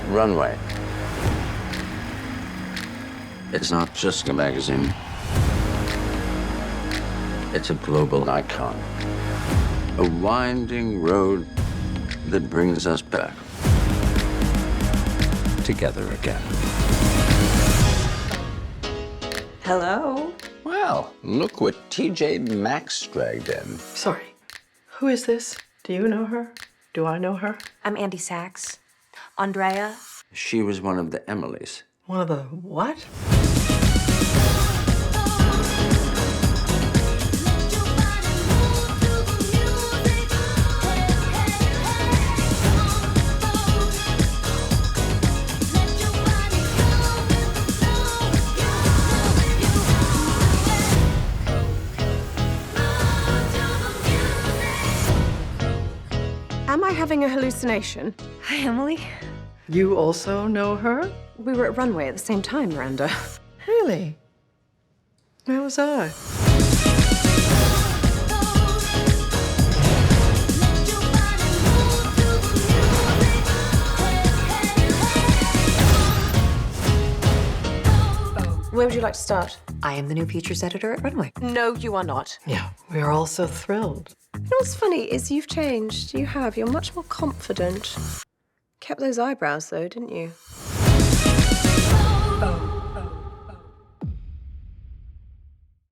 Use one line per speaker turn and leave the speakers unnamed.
Runway. It's not just a magazine. It's a global icon. A winding road that brings us back. Together again.
Hello?
Well, look what TJ Maxx dragged in.
Sorry, who is this? Do you know her? Do I know her?
I'm Andy Sachs. Andrea.
She was one of the Emilys.
One of the what?
Am I having a hallucination?
Hi, Emily.
You also know her?
We were at Runway at the same time, Miranda.
Really? Where was I?
Where would you like to start?
I am the new features editor at Runway.
No, you are not.
Yeah, we are all so thrilled.
You know what's funny is you've changed. You have. You're much more confident. Kept those eyebrows, though, didn't you?